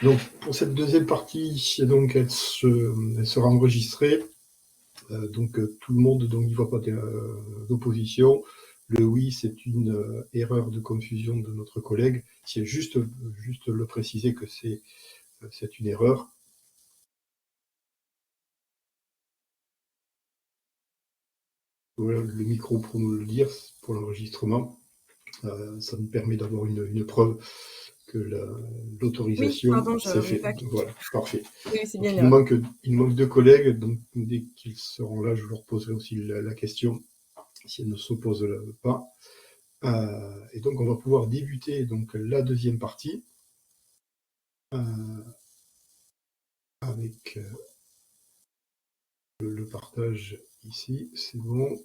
Donc, pour cette deuxième partie, donc, elle sera enregistrée. Donc, tout le monde, donc, n'y voit pas d'opposition. Le oui, c'est une erreur de confusion de notre collègue. C'est juste le préciser que c'est une erreur. Voilà, le micro pour nous le dire, pour l'enregistrement. Ça me permet d'avoir une preuve que l'autorisation s'est faite. Voilà, parfait. Oui, c'est bien. Il manque 2 collègues, donc dès qu'ils seront là, je leur poserai aussi la question, si elles ne s'opposent pas. Et donc, on va pouvoir débuter donc, la deuxième partie avec le partage ici. C'est bon.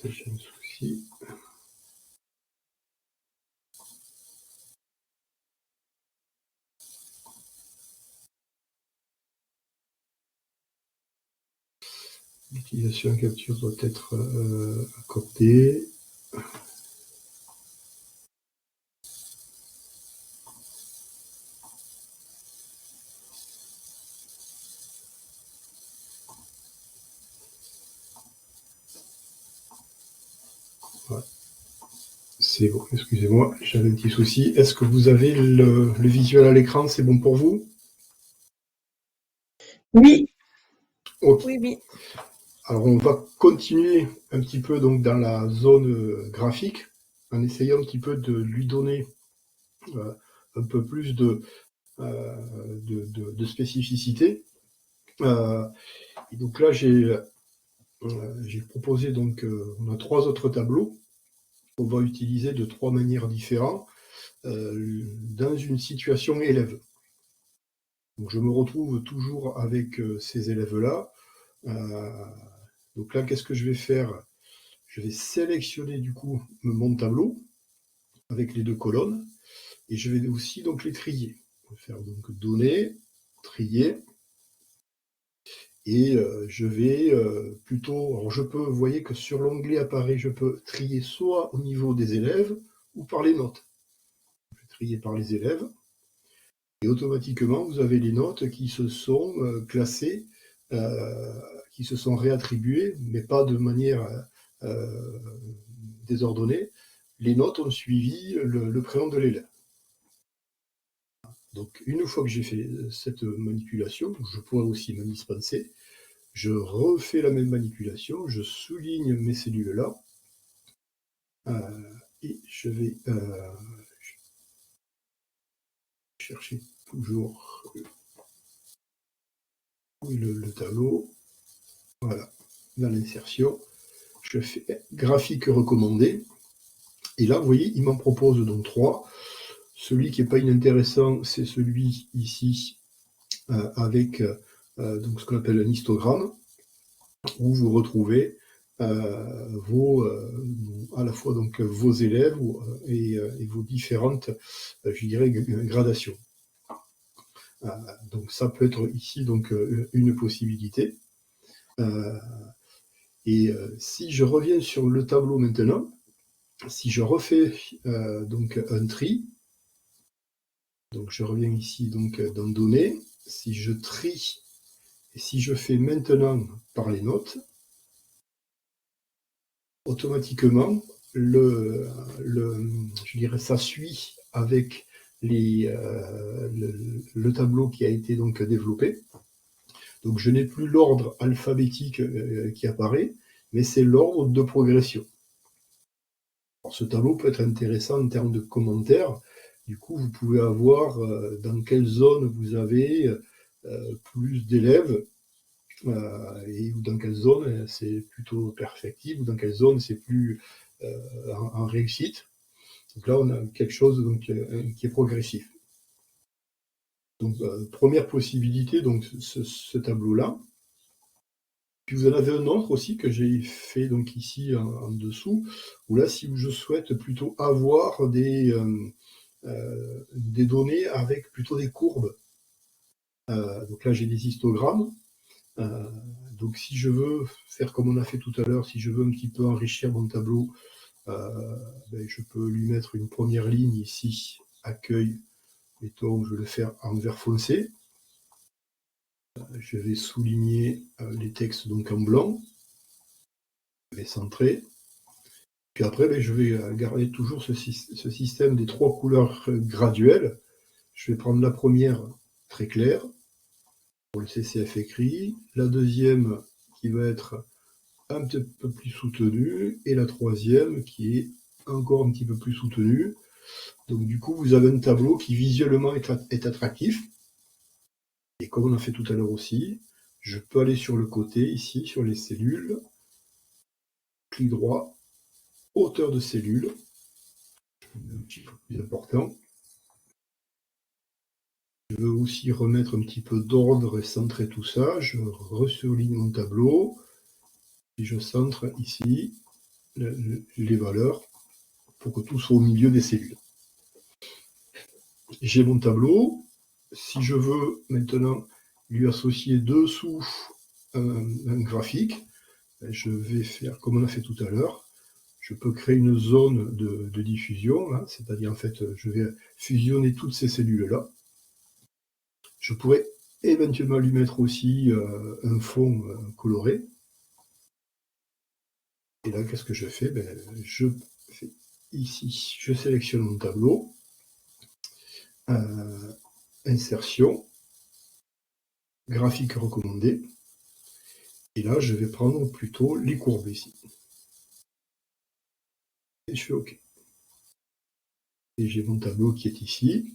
J'ai un souci. L'utilisation en capture doit être accordée. Voilà. C'est bon, excusez-moi, j'avais un petit souci. Est-ce que vous avez le visuel à l'écran? C'est bon pour vous? Oui. Okay. Oui, oui. Alors, on va continuer un petit peu donc, dans la zone graphique, en essayant un petit peu de lui donner un peu plus de spécificité. Et donc là, j'ai proposé, donc, on a 3 autres tableaux qu'on va utiliser de 3 manières différentes dans une situation élève. Donc, je me retrouve toujours avec ces élèves-là. Donc là, qu'est-ce que je vais faire? Je vais sélectionner du coup mon tableau avec les 2 colonnes et je vais aussi donc les trier. On va faire donc données, trier. Et je vais plutôt, alors vous voyez que sur l'onglet apparaît, je peux trier soit au niveau des élèves ou par les notes. Je vais trier par les élèves et automatiquement vous avez les notes qui se sont classées, qui se sont réattribuées, mais pas de manière désordonnée. Les notes ont suivi le prénom de l'élève. Donc une fois que j'ai fait cette manipulation, je pourrais aussi me dispenser. Je refais la même manipulation, je souligne mes cellules là, et je vais chercher toujours le tableau. Voilà, dans l'insertion, je fais graphique recommandé, et là, vous voyez, il m'en propose donc 3. Celui qui n'est pas inintéressant, c'est celui ici, avec donc ce qu'on appelle un histogramme, où vous retrouvez à la fois donc vos élèves et vos différentes, je dirais, gradations. Donc ça peut être ici donc une possibilité. Si je reviens sur le tableau maintenant, si je refais donc un tri, donc je reviens ici donc dans données, si je trie et si je fais maintenant par les notes, automatiquement, je dirais, ça suit avec le tableau qui a été donc développé. Donc je n'ai plus l'ordre alphabétique qui apparaît, mais c'est l'ordre de progression. Alors, ce tableau peut être intéressant en termes de commentaires. Du coup, vous pouvez avoir dans quelle zone vous avez plus d'élèves, et dans quelle zone c'est plutôt perfectible, ou dans quelle zone c'est plus en réussite. Donc là, on a quelque chose donc, qui est progressif. Donc, première possibilité, donc ce tableau-là. Puis vous en avez un autre aussi que j'ai fait donc ici en dessous, où là, si je souhaite plutôt avoir des des données avec plutôt des courbes. Donc là, j'ai des histogrammes. Donc si je veux faire comme on a fait tout à l'heure, si je veux un petit peu enrichir mon tableau, je peux lui mettre une première ligne ici, accueil, mettons, je vais le faire en vert foncé. Je vais souligner les textes donc en blanc, je vais centrer. Puis après, je vais garder toujours ce système des 3 couleurs graduelles. Je vais prendre la première très claire, pour le CCF écrit, la deuxième qui va être un petit peu plus soutenue, et la troisième qui est encore un petit peu plus soutenue. Donc du coup, vous avez un tableau qui visuellement est attractif. Et comme on a fait tout à l'heure aussi, je peux aller sur le côté, ici, sur les cellules, clic droit, hauteur de cellule, un petit peu plus important. Je veux aussi remettre un petit peu d'ordre et centrer tout ça. Je ressouligne mon tableau, et je centre ici les valeurs pour que tout soit au milieu des cellules. J'ai mon tableau. Si je veux maintenant lui associer dessous un graphique, je vais faire comme on a fait tout à l'heure. Je peux créer une zone de diffusion, c'est-à-dire en fait, je vais fusionner toutes ces cellules-là. Je pourrais éventuellement lui mettre aussi un fond coloré. Et là, qu'est-ce que je fais? Je fais ici, je sélectionne mon tableau, insertion, graphique recommandé. Et là, je vais prendre plutôt les courbes ici. Et je fais OK. Et j'ai mon tableau qui est ici.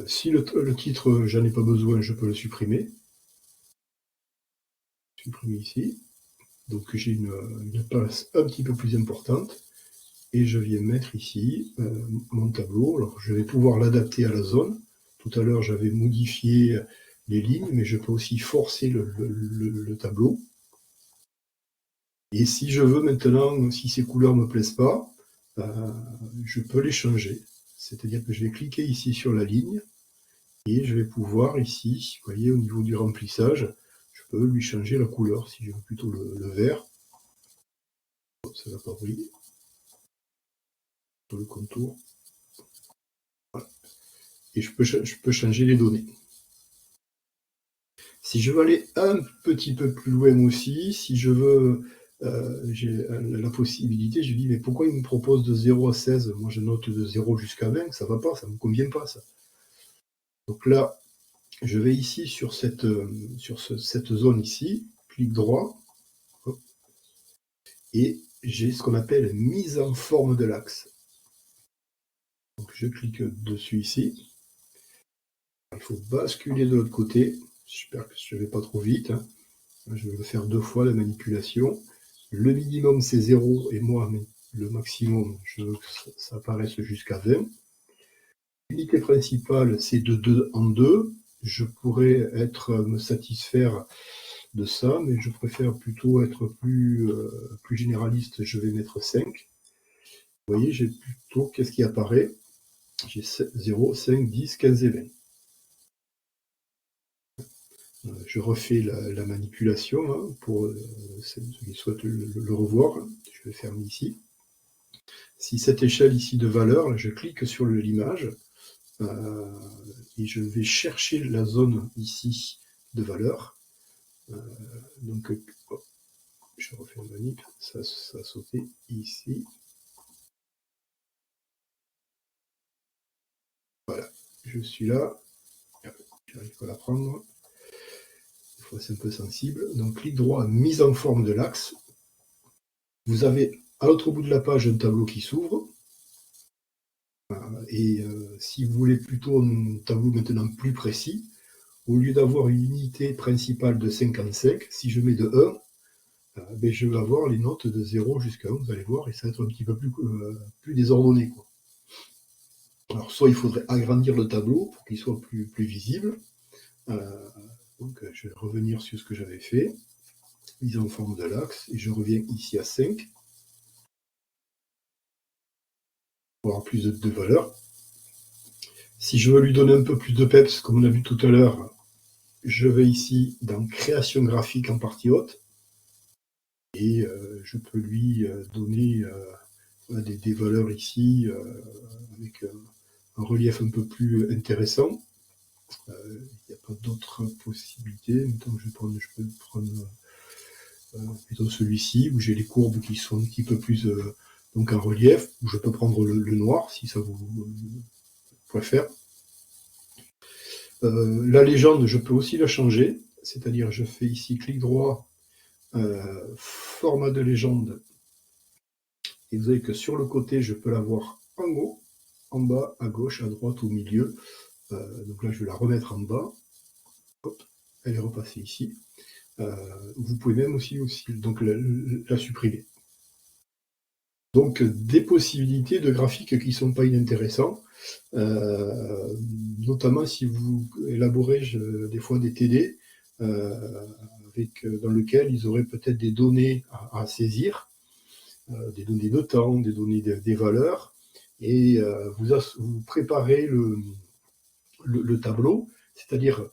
Si le titre, j'en ai pas besoin, je peux le supprimer. Supprimer ici. Donc j'ai une place un petit peu plus importante. Et je viens mettre ici mon tableau. Alors je vais pouvoir l'adapter à la zone. Tout à l'heure, j'avais modifié les lignes, mais je peux aussi forcer le tableau. Et si je veux maintenant, si ces couleurs ne me plaisent pas, je peux les changer. C'est-à-dire que je vais cliquer ici sur la ligne et je vais pouvoir ici, vous voyez, au niveau du remplissage, je peux lui changer la couleur. Si je veux plutôt le vert, ça va pas briller. Sur le contour. Voilà. Et je peux changer les données. Si je veux aller un petit peu plus loin aussi, si je veux, j'ai la possibilité, je dis, mais pourquoi il me propose de 0 à 16? Moi, je note de 0 jusqu'à 20, ça va pas, ça me convient pas, ça. Donc là, je vais ici sur cette zone ici, clic droit, et j'ai ce qu'on appelle mise en forme de l'axe. Donc je clique dessus ici. Il faut basculer de l'autre côté. J'espère que je ne vais pas trop vite. Je vais le faire 2 fois la manipulation. Le minimum c'est 0 et moi le maximum, je veux que ça apparaisse jusqu'à 20. L'unité principale c'est de 2 en 2. Je pourrais me satisfaire de ça, mais je préfère plutôt être plus généraliste, je vais mettre 5. Vous voyez, j'ai plutôt, qu'est-ce qui apparaît? J'ai 0, 5, 10, 15 et 20. Je refais la manipulation pour ceux qui souhaitent le revoir. Je vais fermer ici. Si cette échelle ici de valeur, je clique sur l'image et je vais chercher la zone ici de valeur. Donc, je refais une manip, ça a sauté ici. Voilà, je suis là. J'arrive pas à la prendre. Des fois, c'est un peu sensible. Donc, clic droit, mise en forme de l'axe. Vous avez à l'autre bout de la page un tableau qui s'ouvre. Et si vous voulez plutôt un tableau maintenant plus précis, au lieu d'avoir une unité principale de 55, si je mets de 1, je vais avoir les notes de 0 jusqu'à 1, vous allez voir, et ça va être un petit peu plus désordonné, quoi. Alors, soit il faudrait agrandir le tableau pour qu'il soit plus visible. Donc, je vais revenir sur ce que j'avais fait. Mise en forme de l'axe, et je reviens ici à 5. Pour avoir plus de valeur. Si je veux lui donner un peu plus de peps, comme on a vu tout à l'heure, je vais ici dans création graphique en partie haute, et je peux lui donner des valeurs ici avec un relief un peu plus intéressant. Il n'y a pas d'autres possibilités. Mettons, je peux prendre mettons celui-ci, où j'ai les courbes qui sont un petit peu plus donc en relief, où je peux prendre le noir, si ça vous préfère. La légende, je peux aussi la changer, c'est-à-dire je fais ici clic droit, format de légende, et vous voyez que sur le côté, je peux l'avoir en haut, en bas, à gauche, à droite, au milieu. Donc là, je vais la remettre en bas. Hop, elle est repassée ici. Vous pouvez même aussi donc la supprimer. Donc des possibilités de graphiques qui ne sont pas inintéressants, notamment si vous élaborez des fois des TD dans lesquels ils auraient peut-être des données à saisir, des données de temps, des données des valeurs, et vous préparez le tableau, c'est-à-dire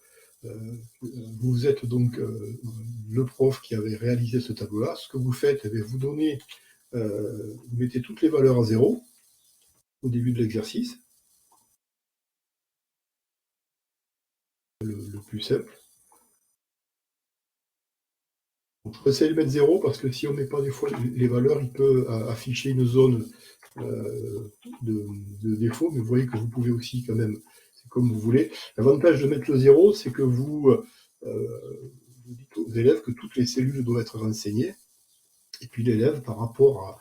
vous êtes donc le prof qui avait réalisé ce tableau-là. Ce que vous faites, eh bien, vous mettez toutes les valeurs à zéro au début de l'exercice, le plus simple. On peut essayer de mettre 0 parce que si on ne met pas des fois les valeurs, il peut afficher une zone de défaut, mais vous voyez que vous pouvez aussi quand même, c'est comme vous voulez. L'avantage de mettre le 0, c'est que vous dites aux élèves que toutes les cellules doivent être renseignées, et puis l'élève, par rapport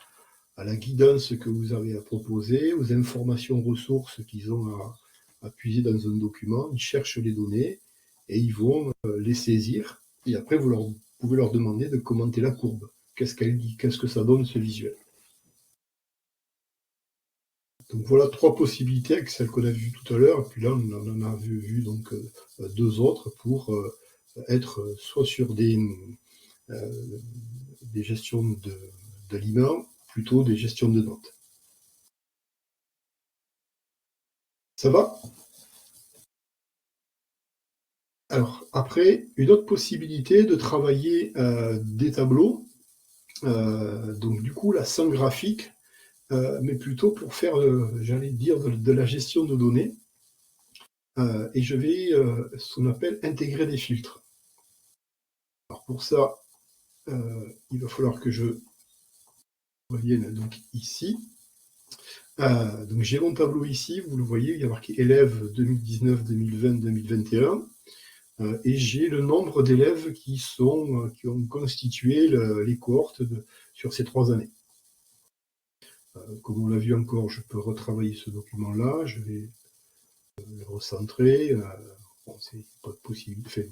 à la guidance que vous avez à proposer, aux informations ressources qu'ils ont à puiser dans un document, ils cherchent les données et ils vont les saisir. Et après, vous pouvez leur demander de commenter la courbe. Qu'est-ce qu'elle dit? Qu'est-ce que ça donne, ce visuel? Donc voilà 3 possibilités avec celles qu'on a vues tout à l'heure. Et puis là, on en a vu donc 2 autres pour être soit sur des gestions d'aliments, plutôt des gestions de notes. Ça va? Alors, après, une autre possibilité de travailler des tableaux, donc du coup, là, sans graphique, mais plutôt pour faire, j'allais dire, de la gestion de données. Et je vais, ce qu'on appelle intégrer des filtres. Alors pour ça, il va falloir que je revienne donc ici. Donc j'ai mon tableau ici, vous le voyez, il y a marqué élèves 2019, 2020, 2021. Et j'ai le nombre d'élèves qui ont constitué les cohortes sur ces 3 années. Comme on l'a vu encore, je peux retravailler ce document-là, je vais le recentrer. Bon, c'est pas possible. Enfin,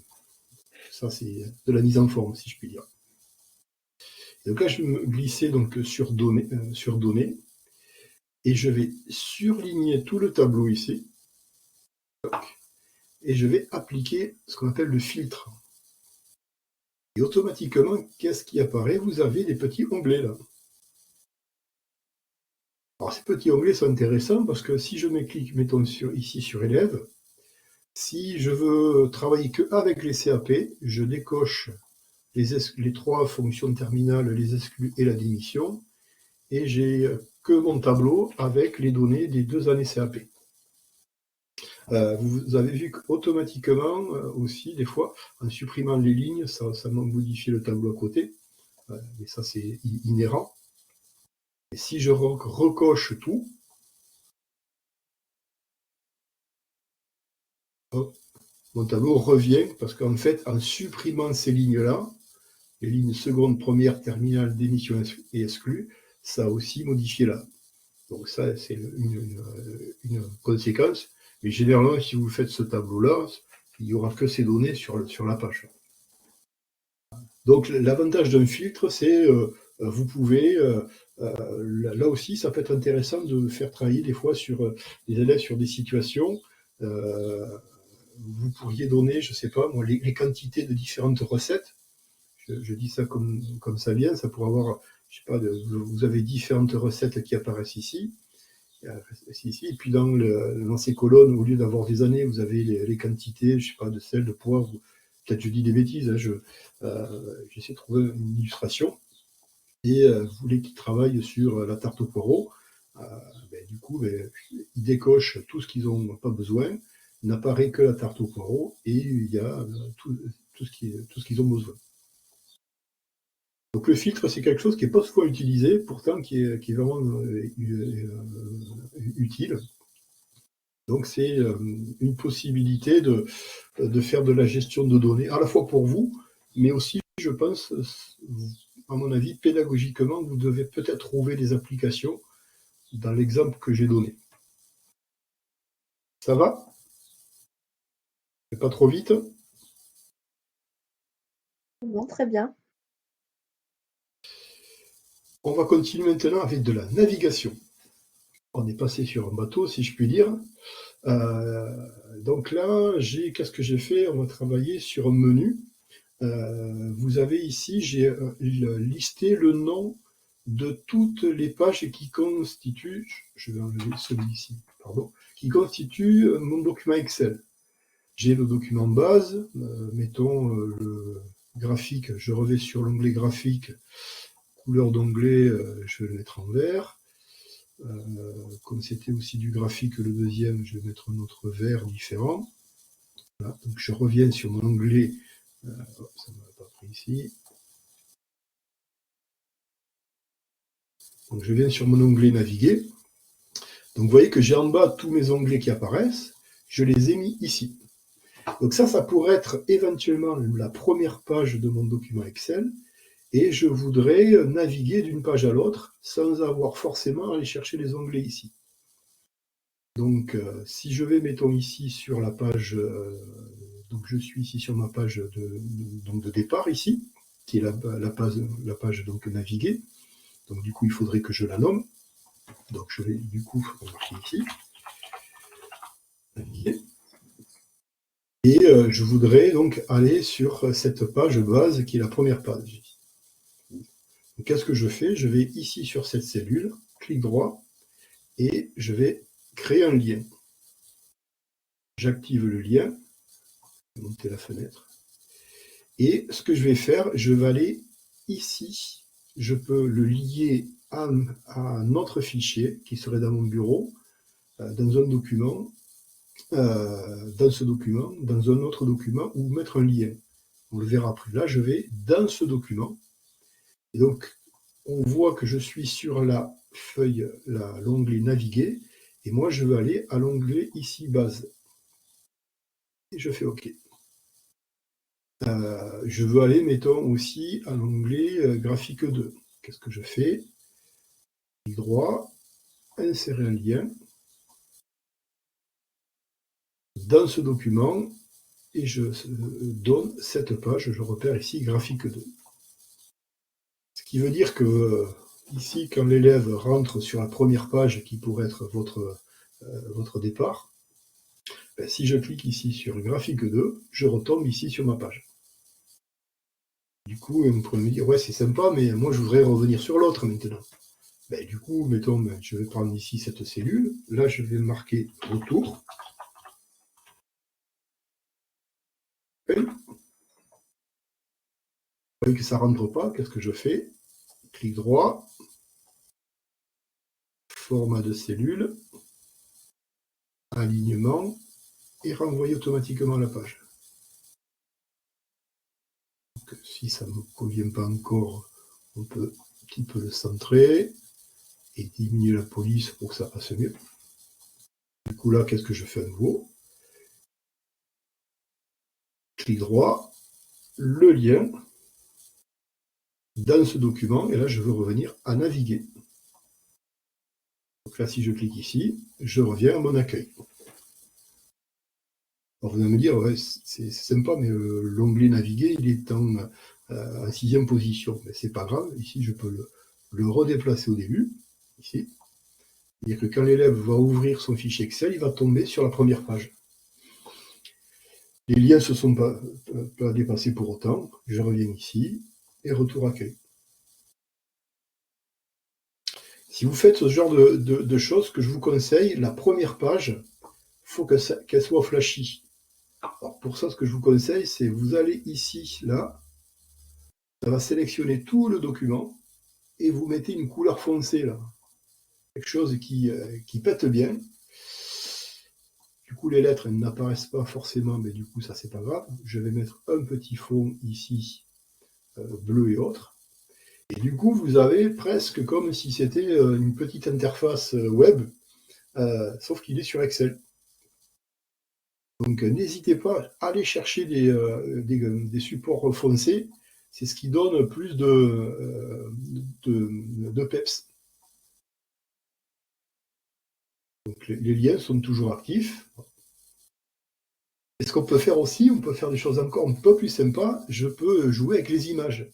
ça, c'est de la mise en forme, si je puis dire. Et donc là, je vais me glisser donc sur données, et je vais surligner tout le tableau ici, et je vais appliquer ce qu'on appelle le filtre. Et automatiquement, qu'est-ce qui apparaît? Vous avez des petits onglets là. Alors ces petits onglets sont intéressants parce que si je me clique, mettons ici sur élèves, si je veux travailler qu'avec les CAP, je décoche les 3 fonctions terminales, les exclus et la démission, et j'ai que mon tableau avec les données des 2 années CAP. Vous avez vu qu'automatiquement, aussi, des fois, en supprimant les lignes, ça modifie le tableau à côté, mais ça c'est inhérent. Et si je recoche tout, hop, mon tableau revient, parce qu'en fait, en supprimant ces lignes-là, les lignes seconde, première, terminale, démission et exclus, ça a aussi modifié là. Donc ça, c'est une conséquence. Mais généralement, si vous faites ce tableau-là, il n'y aura que ces données sur la page. Donc l'avantage d'un filtre, c'est vous pouvez, là aussi, ça peut être intéressant de faire travailler des fois sur les élèves sur des situations. Vous pourriez donner, je ne sais pas, moi, les quantités de différentes recettes. Je dis ça comme ça vient, ça pourrait avoir, je sais pas, vous avez différentes recettes qui apparaissent ici, ici. Et puis dans ces colonnes, au lieu d'avoir des années, vous avez les quantités, je sais pas, de sel, de poivre. Peut-être je dis des bêtises, hein, j'essaie de trouver une illustration. Et vous voulez qu'il travaille sur la tarte au poireau, du coup, ils décochent tout ce qu'ils n'ont pas besoin, n'apparaît que la tarte au poireau, et il y a tout ce qu'ils ont besoin. Donc le filtre, c'est quelque chose qui n'est pas souvent utilisé, pourtant qui est vraiment utile. Donc c'est une possibilité de faire de la gestion de données, à la fois pour vous, mais aussi, je pense, à mon avis, pédagogiquement, vous devez peut-être trouver des applications dans l'exemple que j'ai donné. Ça va? C'est pas trop vite? Non, très bien. On va continuer maintenant avec de la navigation. On est passé sur un bateau, si je puis dire. Donc là, qu'est-ce que j'ai fait? On va travailler sur un menu. Vous avez ici, j'ai listé le nom de toutes les pages qui constituent, je vais enlever celui-ci, pardon, qui constituent mon document Excel. J'ai le document base, mettons le graphique, je reviens sur l'onglet graphique, couleur d'onglet, je vais le mettre en vert. Comme c'était aussi du graphique le deuxième, je vais mettre un autre vert différent. Voilà, donc je reviens sur mon onglet, ça ne m'a pas pris ici. Donc je viens sur mon onglet naviguer. Donc vous voyez que j'ai en bas tous mes onglets qui apparaissent, je les ai mis ici. Donc ça pourrait être éventuellement la première page de mon document Excel, et je voudrais naviguer d'une page à l'autre sans avoir forcément à aller chercher les onglets ici. Donc si je vais, mettons ici sur la page, donc je suis ici sur ma page de départ ici, qui est la page donc naviguer. Donc du coup il faudrait que je la nomme. Donc je vais du coup marquer ici, naviguer. Et je voudrais donc aller sur cette page base qui est la première page. Qu'est-ce que je fais? Je vais ici sur cette cellule, clic droit, et je vais créer un lien. J'active le lien, je vais monter la fenêtre, et ce que je vais faire, je vais aller ici, je peux le lier à un autre fichier qui serait dans mon bureau, dans un document, dans ce document, dans un autre document, ou mettre un lien. On le verra après. Là, je vais dans ce document, et donc on voit que je suis sur la feuille, l'onglet naviguer, et moi je veux aller à l'onglet ici base. Et je fais OK. Je veux aller, mettons, aussi à l'onglet graphique 2. Qu'est-ce que je fais? Clic droit, insérer un lien dans ce document, et je donne cette page, je repère ici graphique 2. Ce qui veut dire que ici, quand l'élève rentre sur la première page qui pourrait être votre départ, si je clique ici sur graphique 2, je retombe ici sur ma page. Du coup, vous pouvez me dire, ouais, c'est sympa, mais moi, je voudrais revenir sur l'autre maintenant. Du coup, mettons, je vais prendre ici cette cellule. Là, je vais marquer retour. Vous voyez que ça ne rentre pas. Qu'est-ce que je fais? Clic droit, format de cellule, alignement, et renvoyer automatiquement la page. Donc, si ça ne me convient pas encore, on peut un petit peu le centrer et diminuer la police pour que ça passe mieux. Du coup, là, qu'est-ce que je fais à nouveau? Clic droit, le lien dans ce document, et là, je veux revenir à naviguer. Donc là, si je clique ici, je reviens à mon accueil. Alors, vous allez me dire, ouais, c'est sympa, mais l'onglet naviguer, il est en 6e position. Mais c'est pas grave, ici, je peux le redéplacer au début, ici. C'est-à-dire que quand l'élève va ouvrir son fichier Excel, il va tomber sur la première page. Les liens ne se sont pas dépassés pour autant. Je reviens ici, et retour accueil. Si vous faites ce genre de choses, que je vous conseille, la première page, il faut qu'elle soit flashy. Alors pour ça, ce que je vous conseille, c'est vous allez ici, là, ça va sélectionner tout le document et vous mettez une couleur foncée là, quelque chose qui pète bien. Du coup, les lettres n'apparaissent pas forcément, mais du coup, ça c'est pas grave. Je vais mettre un petit fond ici, bleu et autres. Et du coup, vous avez presque comme si c'était une petite interface web, sauf qu'il est sur Excel. Donc n'hésitez pas à aller chercher des supports foncés, c'est ce qui donne plus de peps. Donc les liens sont toujours actifs. Et ce qu'on peut faire aussi, on peut faire des choses encore un peu plus sympas, je peux jouer avec les images.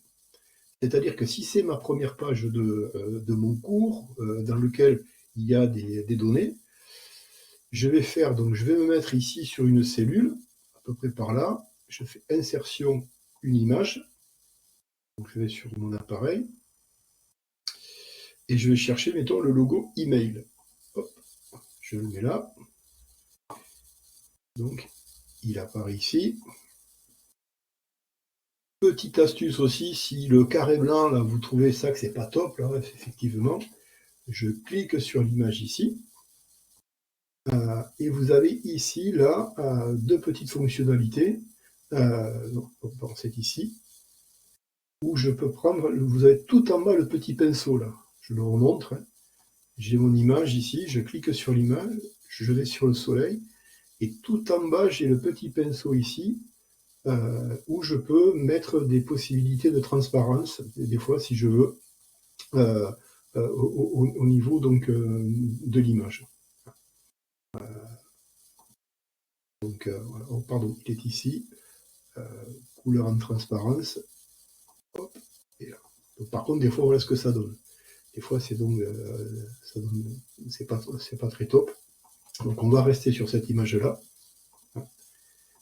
C'est-à-dire que si c'est ma première page de mon cours, dans lequel il y a des données, je vais me mettre ici sur une cellule, à peu près par là, je fais insertion, une image, donc je vais sur mon appareil, et je vais chercher, mettons, le logo email. Hop, je le mets là. Donc, il apparaît ici. Petite astuce aussi, si le carré blanc, là, vous trouvez ça que c'est pas top, là, effectivement, je clique sur l'image ici. Et vous avez ici, là, deux petites fonctionnalités. C'est ici, où je peux prendre, vous avez tout en bas le petit pinceau, là. Je le remontre. Hein. J'ai mon image ici, je clique sur l'image, je vais sur le soleil, et tout en bas, j'ai le petit pinceau ici, où je peux mettre des possibilités de transparence, des fois, si je veux, au niveau donc, de l'image. Donc, voilà. Oh, pardon, il est ici, couleur en transparence, hop, et là. Donc, par contre, des fois, voilà ce que ça donne. Des fois, c'est donc, c'est pas très top. Donc, on va rester sur cette image-là.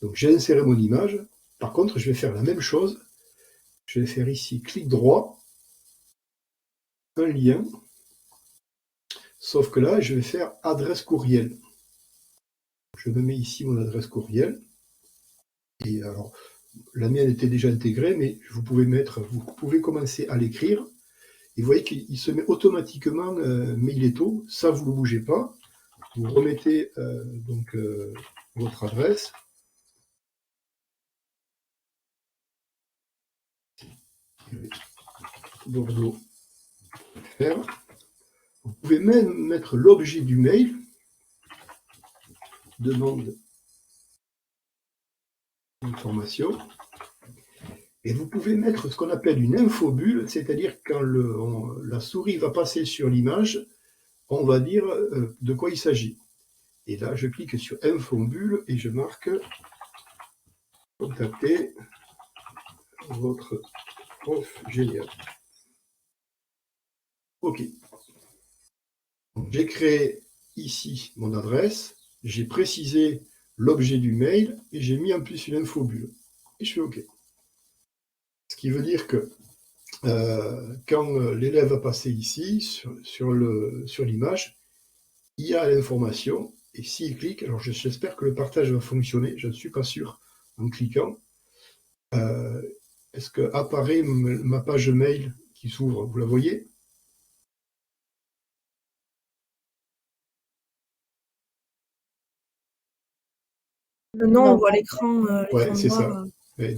Donc, j'ai inséré mon image. Par contre, je vais faire la même chose. Je vais faire ici, clic droit, un lien. Sauf que là, je vais faire adresse courriel. Je me mets ici mon adresse courriel. Et alors, la mienne était déjà intégrée, mais vous pouvez commencer à l'écrire. Et vous voyez qu'il se met automatiquement Mailetto. Ça, vous ne le bougez pas. Vous remettez votre adresse. Bordeaux. Vous pouvez même mettre l'objet du mail. Demande d'information. Et vous pouvez mettre ce qu'on appelle une infobulle, c'est-à-dire quand la souris va passer sur l'image, on va dire de quoi il s'agit. Et là, je clique sur infobulle et je marque contacter votre prof génial. OK. J'ai créé ici mon adresse, j'ai précisé l'objet du mail et j'ai mis en plus une infobulle. Et je fais OK. Ce qui veut dire que quand l'élève va passer ici, sur l'image, il y a l'information, et s'il clique, alors j'espère que le partage va fonctionner, je ne suis pas sûr en cliquant. Est-ce que apparaît ma page mail qui s'ouvre? Vous la voyez? Non, on voit l'écran Ouais, c'est noir. ça. Et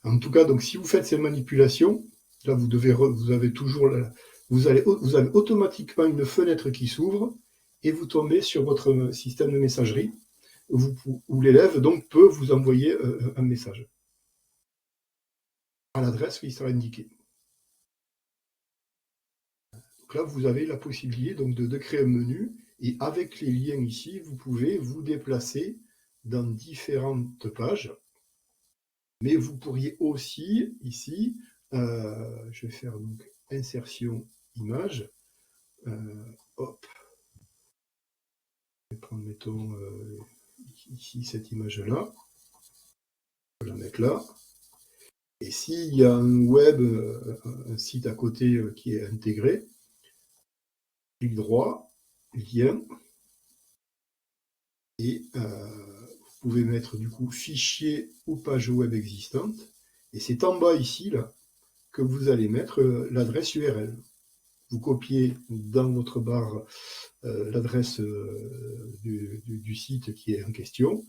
en tout cas, donc, si vous faites ces manipulations, là, vous avez toujours vous avez automatiquement une fenêtre qui s'ouvre et vous tombez sur votre système de messagerie où l'élève donc peut vous envoyer un message à l'adresse qui sera indiquée. Donc là, vous avez la possibilité donc de créer un menu et avec les liens ici, vous pouvez vous déplacer dans différentes pages. Mais vous pourriez aussi, ici, je vais faire donc insertion image. Hop. Je vais prendre, mettons, ici cette image-là. Je vais la mettre là. Et s'il y a un web, un site à côté qui est intégré, clic droit, lien, et vous pouvez mettre du coup fichier ou page web existante, et c'est en bas ici là que vous allez mettre l'adresse URL. Vous copiez dans votre barre l'adresse du site qui est en question,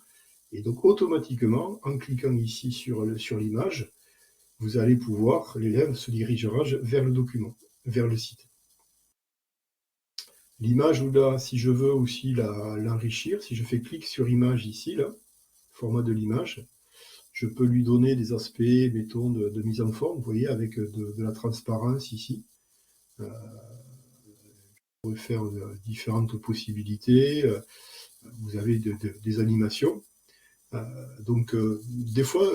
et donc automatiquement, en cliquant ici sur l'image, vous allez pouvoir, l'élève se dirigera vers le document, vers le site. L'image, là, si je veux aussi l'enrichir, si je fais clic sur image ici, là, format de l'image, je peux lui donner des aspects, mettons, de mise en forme, vous voyez, avec de la transparence ici. Vous pouvez faire différentes possibilités. Vous avez des animations. Donc, des fois,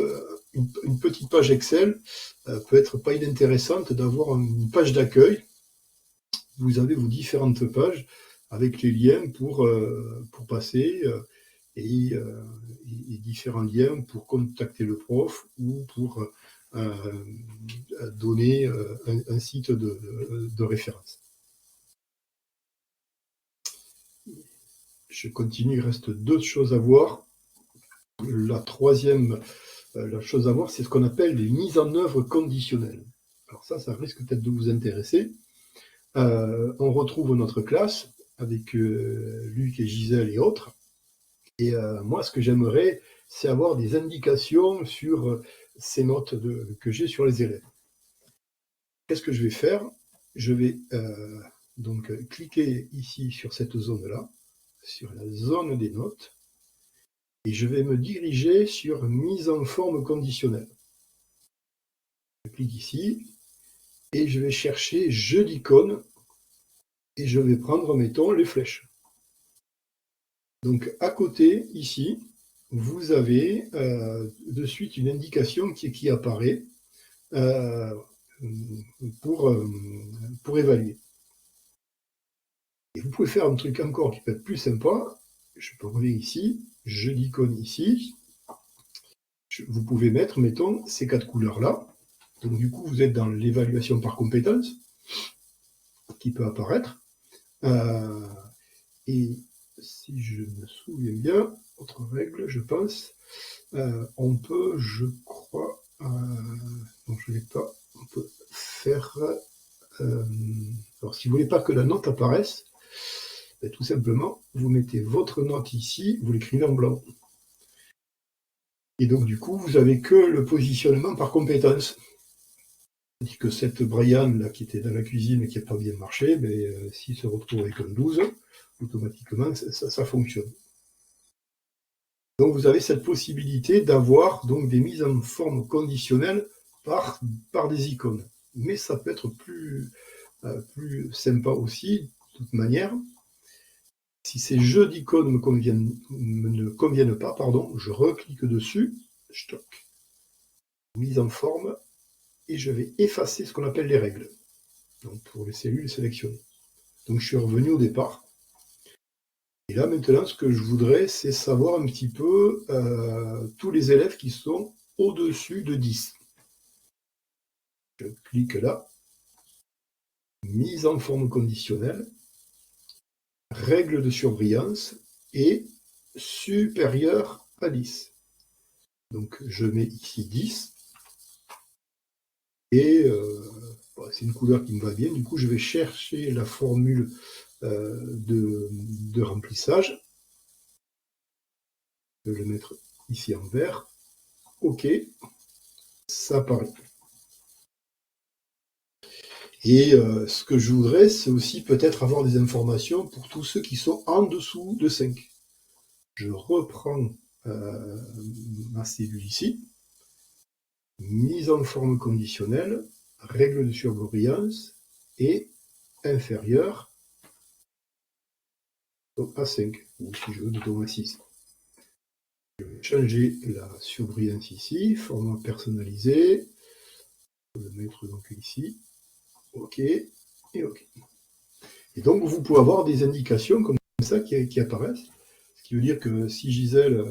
une petite page Excel peut être pas inintéressante d'avoir une page d'accueil. Vous avez vos différentes pages avec les liens pour passer et différents liens pour contacter le prof ou pour donner un site de référence. Je continue, il reste deux choses à voir. La troisième chose à voir, c'est ce qu'on appelle les mises en œuvre conditionnelles. Alors ça risque peut-être de vous intéresser. On retrouve notre classe avec Luc et Gisèle et autres. Et moi, ce que j'aimerais, c'est avoir des indications sur ces notes que j'ai sur les élèves. Qu'est-ce que je vais faire? Je vais donc cliquer ici sur cette zone-là, sur la zone des notes, et je vais me diriger sur mise en forme conditionnelle. Je clique ici, et je vais chercher jeu d'icônes, et je vais prendre, mettons, les flèches. Donc à côté, ici, vous avez de suite une indication qui apparaît pour évaluer. Et vous pouvez faire un truc encore qui peut être plus sympa. Je peux revenir ici, jeu d'icône ici. Vous pouvez mettre, mettons, ces quatre couleurs-là. Donc du coup, vous êtes dans l'évaluation par compétence qui peut apparaître. Et si je me souviens bien, autre règle, je pense, on peut, je crois, non, je ne l'ai pas, on peut faire, alors si vous ne voulez pas que la note apparaisse, ben, tout simplement, vous mettez votre note ici, vous l'écrivez en blanc. Et donc du coup, vous n'avez que le positionnement par compétence. C'est-à-dire que cette Brian là, qui était dans la cuisine et qui n'a pas bien marché, ben, s'il se retrouve avec un 12, automatiquement, ça fonctionne. Donc vous avez cette possibilité d'avoir donc des mises en forme conditionnelles par des icônes. Mais ça peut être plus sympa aussi, de toute manière. Si ces jeux d'icônes ne conviennent pas, je reclique dessus, stock, mise en forme, et je vais effacer ce qu'on appelle les règles. Donc pour les cellules sélectionnées. Donc je suis revenu au départ. Et là maintenant, ce que je voudrais, c'est savoir un petit peu tous les élèves qui sont au-dessus de 10. Je clique là, mise en forme conditionnelle, règle de surbrillance et supérieur à 10. Donc je mets ici 10 et c'est une couleur qui me va bien. Du coup, je vais chercher la formule de remplissage. Je vais le mettre ici en vert. OK, ça apparaît. Et ce que je voudrais, c'est aussi peut-être avoir des informations pour tous ceux qui sont en dessous de 5. Je reprends ma cellule ici, mise en forme conditionnelle, règle de surbrillance et inférieur à 5, ou si je veux, de à 6. Je vais changer la surbrillance ici, format personnalisé, je vais le mettre donc ici, OK, et OK. Et donc vous pouvez avoir des indications comme ça qui apparaissent. Ce qui veut dire que si Gisèle,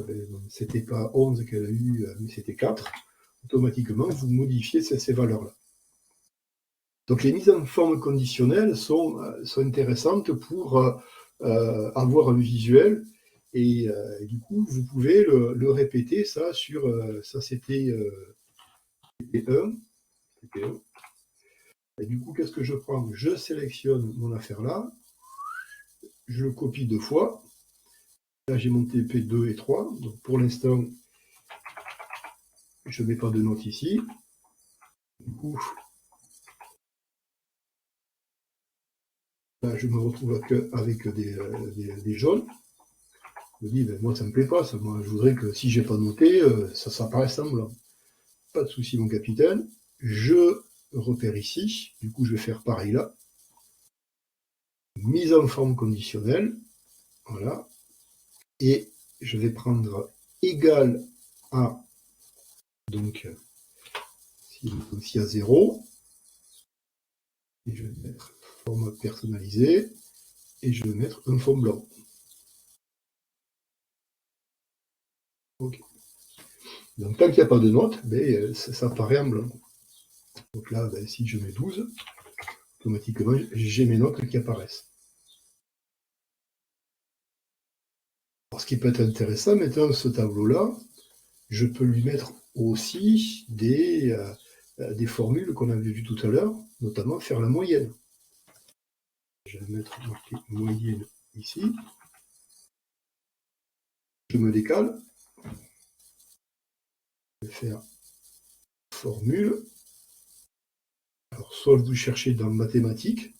c'était pas 11 qu'elle a eu, mais c'était 4, automatiquement, vous modifiez ces valeurs-là. Donc les mises en forme conditionnelles sont intéressantes pour avoir un visuel, et du coup vous pouvez le répéter. Ça sur ça c'était TP1. Et du coup, qu'est-ce que je prends? Je sélectionne mon affaire là, je le copie 2 fois. Là j'ai mon TP 2 et 3, donc pour l'instant je ne mets pas de note ici. Du coup, là, je me retrouve avec des jaunes. Je me dis, ben, moi, ça ne me plaît pas. Ça. Moi, je voudrais que si j'ai pas noté, ça apparaisse en blanc. Pas de souci, mon capitaine. Je repère ici. Du coup, je vais faire pareil là. Mise en forme conditionnelle. Voilà. Et je vais prendre égal à, donc, ici à 0. Et je vais mettre forme personnalisée. Et je vais mettre un fond blanc. OK. Donc, tant qu'il n'y a pas de note, ben, ça apparaît en blanc. Donc là, ben, si je mets 12, automatiquement, j'ai mes notes qui apparaissent. Alors, ce qui peut être intéressant, maintenant, ce tableau-là, je peux lui mettre aussi des formules qu'on avait vues tout à l'heure, notamment faire la moyenne. Je vais mettre marqué moyenne ici. Je me décale. Je vais faire formule. Alors, soit vous cherchez dans mathématiques,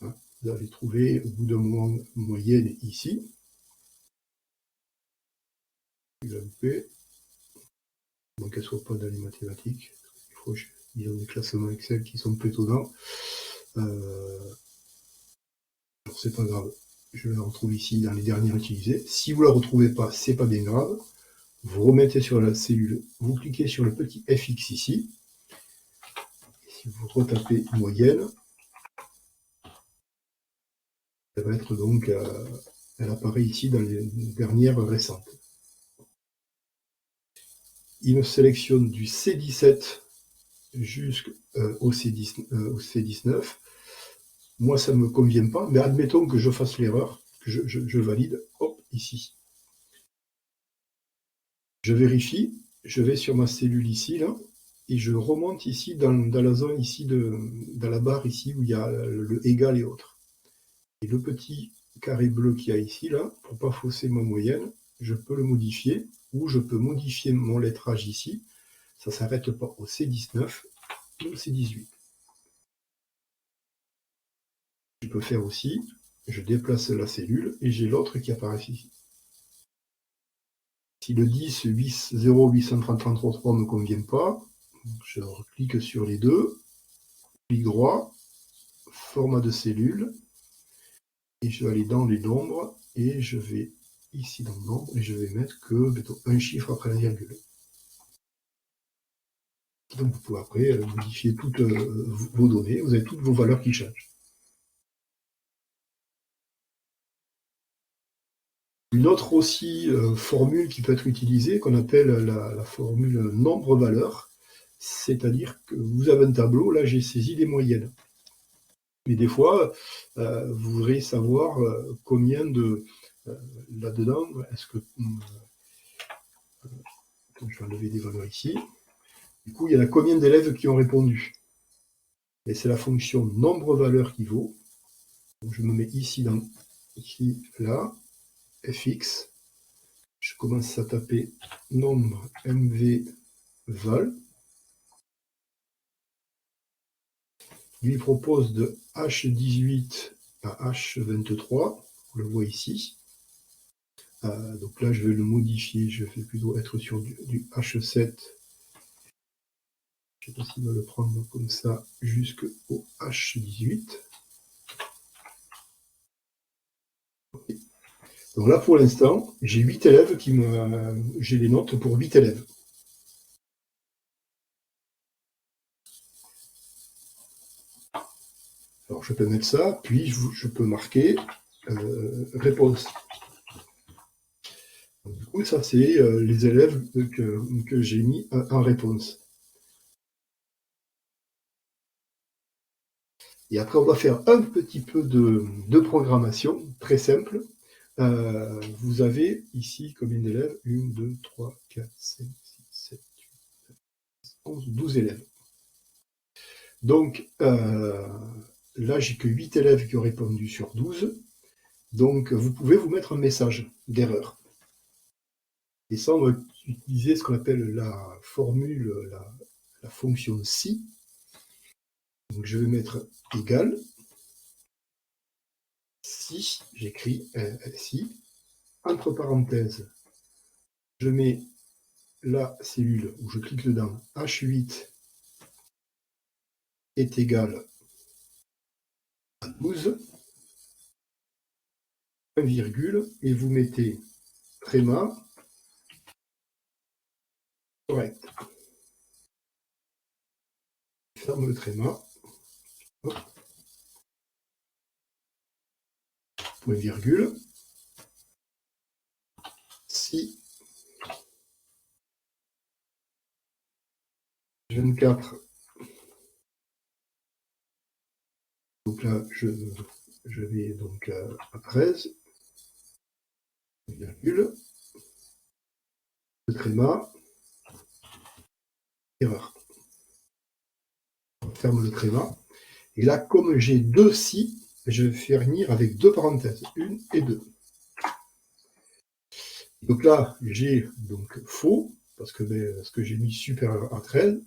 hein, vous allez trouver au bout d'un moment moyenne ici. Je vais louper. Donc qu'elle ne soit pas dans les mathématiques. Il faut ils ont des classements Excel qui sont peu étonnants. C'est pas grave. Je la retrouve ici dans les dernières utilisées. Si vous ne la retrouvez pas, c'est pas bien grave. Vous remettez sur la cellule, vous cliquez sur le petit FX ici. Si vous retapez moyenne, elle va être donc, elle apparaît ici dans les dernières récentes. Il me sélectionne du C17 jusqu'au C19. Moi, ça ne me convient pas, mais admettons que je fasse l'erreur, que je valide, hop, ici. Je vérifie, je vais sur ma cellule ici, là, et je remonte ici dans la zone ici, dans la barre ici, où il y a le égal et autres. Et le petit carré bleu qu'il y a ici, là, pour ne pas fausser ma moyenne, je peux le modifier, ou je peux modifier mon lettrage ici. Ça ne s'arrête pas au C19 ou au C18. Je peux faire aussi, je déplace la cellule et j'ai l'autre qui apparaît ici. Si le 10, 0, 833 ne me convient pas, je clique sur les deux, clic droit, format de cellule, et je vais aller dans les nombres, et je vais ici dans le nombre, et je vais mettre que un chiffre après la virgule. Donc vous pouvez après modifier toutes vos données, vous avez toutes vos valeurs qui changent. Une autre aussi formule qui peut être utilisée, qu'on appelle la formule nombre-valeur, c'est-à-dire que vous avez un tableau, là j'ai saisi des moyennes. Mais des fois, vous voudrez savoir combien de là-dedans, est-ce que je vais enlever des valeurs ici. Du coup, il y en a combien d'élèves qui ont répondu. Et c'est la fonction nombre-valeur qui vaut. Donc, je me mets ici, là, fx. Je commence à taper nombre mv_val. Lui propose de H18 à H23. On le voit ici. Donc là, je vais le modifier. Je vais plutôt être sur du H7. Je ne sais pas s'il va le prendre comme ça jusqu'au H18. Okay. Donc là, pour l'instant, j'ai 8 élèves j'ai les notes pour 8 élèves. Alors, je peux mettre ça, puis je peux marquer réponse. Donc, du coup, ça, c'est les élèves que j'ai mis en réponse. Et après, on va faire un petit peu de programmation, très simple. Vous avez ici combien d'élèves? 1, 2, 3, 4, 5, 6, 7, 8, 11, 12 élèves. Donc, là, j'ai que 8 élèves qui ont répondu sur 12. Donc, vous pouvez vous mettre un message d'erreur. Et ça, on va utiliser ce qu'on appelle la formule, la fonction si. Donc, je vais mettre égal. Si, j'écris si, entre parenthèses, je mets la cellule où je clique dedans, H8 est égal à 12, un virgule, et vous mettez tréma correct. Ferme le tréma. Hop. Point virgule. Si 24, donc là je vais donc à 13, virgule, le tréma, erreur. On ferme le tréma. Et là, comme j'ai deux si, je vais finir avec deux parenthèses, 1 et 2. Donc là, j'ai donc faux, parce que ce que j'ai mis supérieur à 13.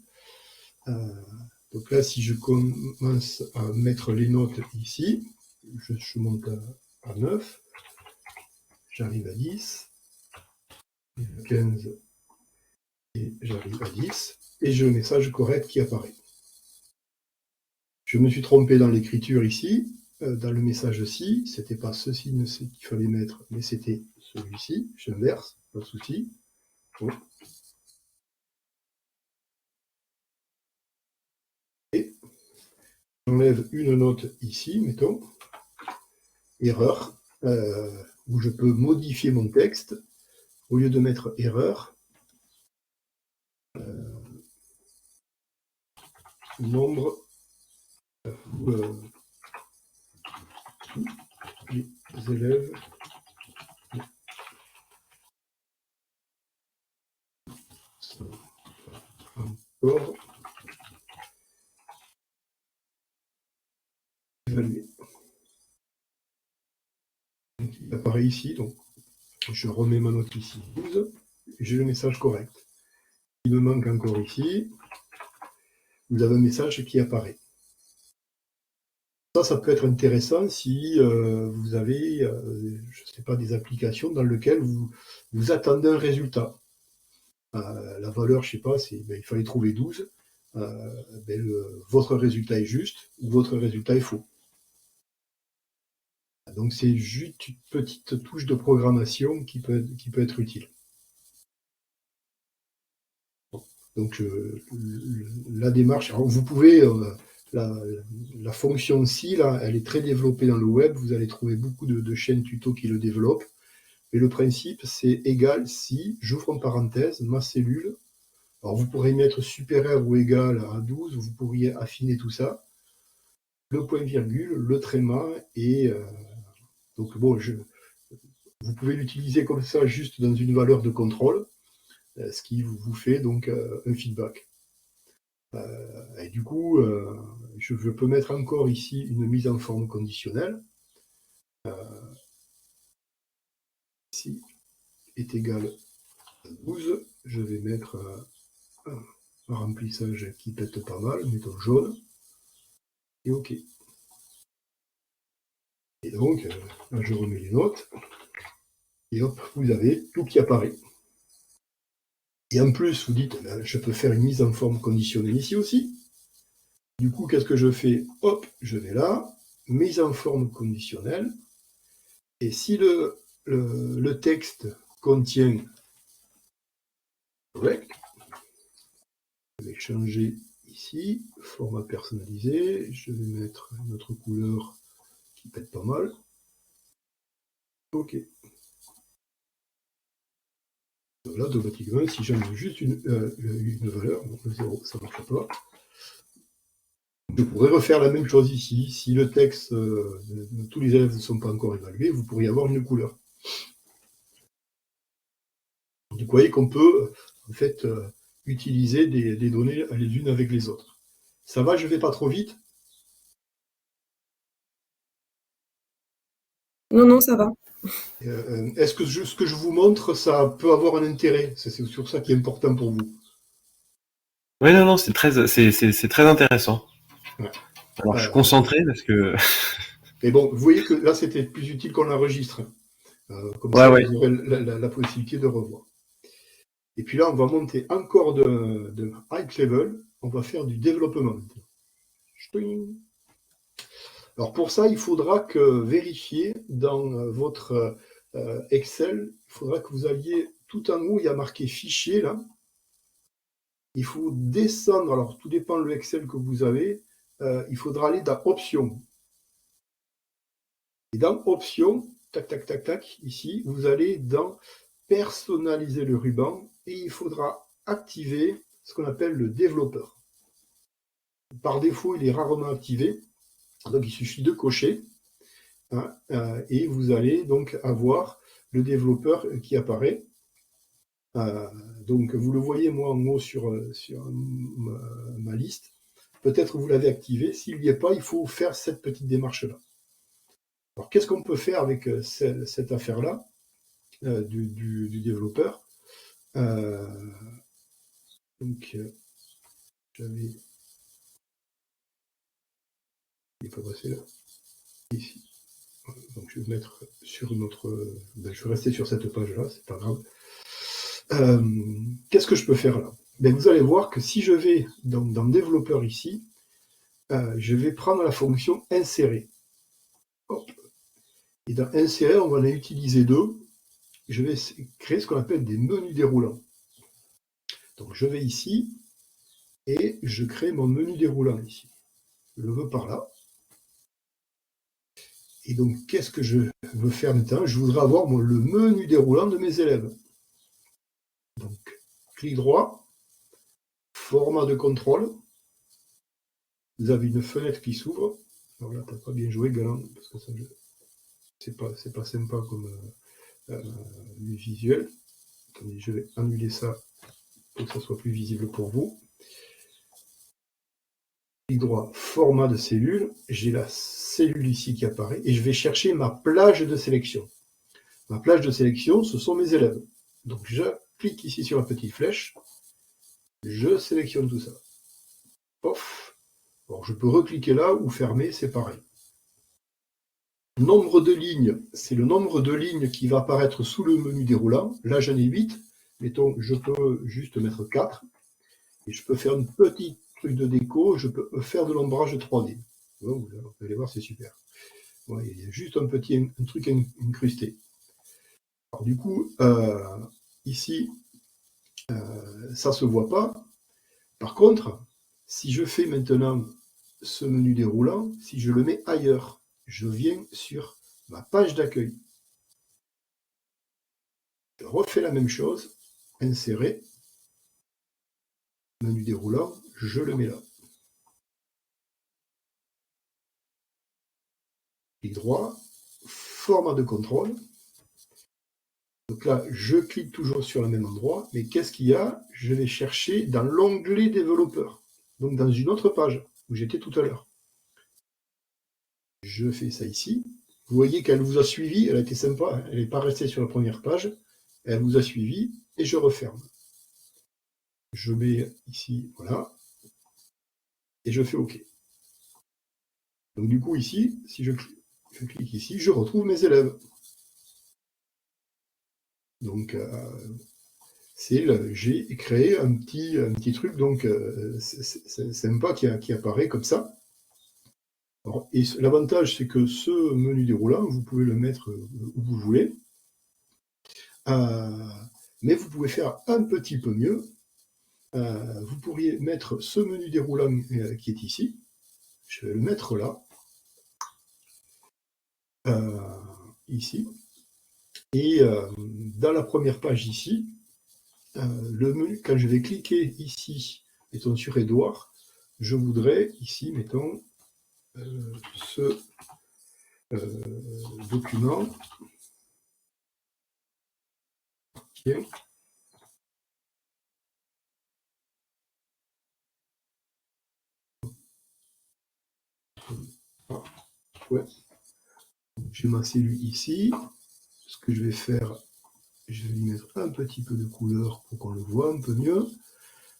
Donc là, si je commence à mettre les notes ici, je monte à 9, j'arrive à 10, à 15, et j'arrive à 10, et j'ai le message correct qui apparaît. Je me suis trompé dans l'écriture ici, dans le message-ci, c'était pas ce signe qu'il fallait mettre, mais c'était celui-ci, j'inverse, pas de souci. Bon. Et j'enlève une note ici, mettons, erreur, où je peux modifier mon texte. Au lieu de mettre erreur, nombre les élèves sont encore évalués. Donc, il apparaît ici, donc je remets ma note ici, 12, et j'ai le message correct. Il me manque encore ici, vous avez un message qui apparaît. Ça peut être intéressant si vous avez, je ne sais pas, des applications dans lesquelles vous attendez un résultat. La valeur, je ne sais pas, il fallait trouver 12. Votre résultat est juste ou votre résultat est faux. Donc c'est juste une petite touche de programmation qui peut être utile. Donc la démarche, alors vous pouvez, la fonction si, là, elle est très développée dans le web, vous allez trouver beaucoup de chaînes tuto qui le développent. Et le principe, c'est égal si, j'ouvre en parenthèse, ma cellule. Alors vous pourrez mettre supérieur ou égal à 12, vous pourriez affiner tout ça. Le point virgule, le tréma, et donc bon, vous pouvez l'utiliser comme ça juste dans une valeur de contrôle, ce qui vous fait donc un feedback. Et du coup, je peux mettre encore ici une mise en forme conditionnelle. Ici est égal à 12, je vais mettre un remplissage qui pète pas mal, mettons jaune, et OK. Et donc, là, je remets les notes, et hop, vous avez tout qui apparaît. Et en plus, vous dites, je peux faire une mise en forme conditionnelle ici aussi. Du coup, qu'est-ce que je fais? Hop, je vais là, mise en forme conditionnelle, et si le texte contient correct, je vais changer ici, format personnalisé, je vais mettre une autre couleur qui pète pas mal. OK. Là, automatiquement, si j'enlève juste une valeur, donc le 0, ça ne marche pas. Je pourrais refaire la même chose ici. Si le texte de tous les élèves ne sont pas encore évalués, vous pourriez avoir une couleur. Donc, vous voyez qu'on peut en fait utiliser des données les unes avec les autres. Ça va, je ne vais pas trop vite? Non, non, ça va. Est-ce que ce que je vous montre, ça peut avoir un intérêt? C'est sur ça qui est important pour vous. Oui, non, non, c'est très intéressant. Ouais. Alors, je suis concentré parce que. Mais bon, vous voyez que là, c'était plus utile qu'on l'enregistre. Comme Ouais, ça, ouais. vous aurez la possibilité de revoir. Et puis là, on va monter encore de high level. On va faire du développement. Alors pour ça, il faudra que vérifier dans votre Excel, il faudra que vous alliez tout en haut, il y a marqué fichier là. Il faut descendre, alors tout dépend le Excel que vous avez, il faudra aller dans options. Et dans options, tac, tac, tac, tac, ici, vous allez dans personnaliser le ruban et il faudra activer ce qu'on appelle le développeur. Par défaut, il est rarement activé, donc il suffit de cocher hein, et vous allez donc avoir le développeur qui apparaît. Donc vous le voyez moi en haut sur ma liste. Peut-être vous l'avez activé. S'il n'y est pas, il faut faire cette petite démarche-là. Alors qu'est-ce qu'on peut faire avec cette affaire-là du développeur? Donc j'avais... Il n'est pas passé là. Ici. Donc je vais mettre sur notre... je vais rester sur cette page-là, c'est pas grave. Qu'est-ce que je peux faire là? Vous allez voir que si je vais dans développeur ici, je vais prendre la fonction insérer. Hop. Et dans insérer, on va en utiliser deux. Je vais créer ce qu'on appelle des menus déroulants. Donc je vais ici et je crée mon menu déroulant ici. Je le veux par là. Et donc qu'est-ce que je veux faire maintenant? Je voudrais avoir le menu déroulant de mes élèves. Donc clic droit, format de contrôle. Vous avez une fenêtre qui s'ouvre. Alors là, t'as pas bien joué, Galant, parce que ça, c'est pas sympa comme visuel. Attendez, je vais annuler ça pour que ça soit plus visible pour vous. Clic droit, format de cellule. J'ai la cellule ici qui apparaît et je vais chercher ma plage de sélection. Ma plage de sélection, ce sont mes élèves. Donc je clique ici sur la petite flèche. Je sélectionne tout ça. Pof. Alors je peux recliquer là ou fermer, c'est pareil. Nombre de lignes, c'est le nombre de lignes qui va apparaître sous le menu déroulant. Là, j'en ai 8. Mettons, je peux juste mettre 4. Et je peux faire un petit truc de déco. Je peux faire de l'ombrage 3D. Vous allez voir, c'est super. Ouais, il y a juste un truc incrusté. Alors du coup, ici, ça ne se voit pas. Par contre, si je fais maintenant ce menu déroulant, si je le mets ailleurs, je viens sur ma page d'accueil. Je refais la même chose, insérer, menu déroulant, je le mets là. Clic droit, format de contrôle. Donc là, je clique toujours sur le même endroit, mais qu'est-ce qu'il y a? Je vais chercher dans l'onglet développeur, donc dans une autre page où j'étais tout à l'heure. Je fais ça ici. Vous voyez qu'elle vous a suivi, elle a été sympa, elle n'est pas restée sur la première page, elle vous a suivi, et je referme. Je mets ici, voilà, et je fais OK. Donc du coup ici, si je clique ici, je retrouve mes élèves. Donc j'ai créé un petit truc, donc c'est sympa qui apparaît comme ça. Alors, et l'avantage, c'est que ce menu déroulant, vous pouvez le mettre où vous voulez. Mais vous pouvez faire un petit peu mieux. Vous pourriez mettre ce menu déroulant qui est ici. Je vais le mettre là. Ici. Et dans la première page ici, le menu, quand je vais cliquer ici, mettons sur Édouard, je voudrais ici, mettons, ce document. Okay. Ouais. J'ai ma cellule ici. Ce que je vais faire, je vais lui mettre un petit peu de couleur pour qu'on le voit un peu mieux.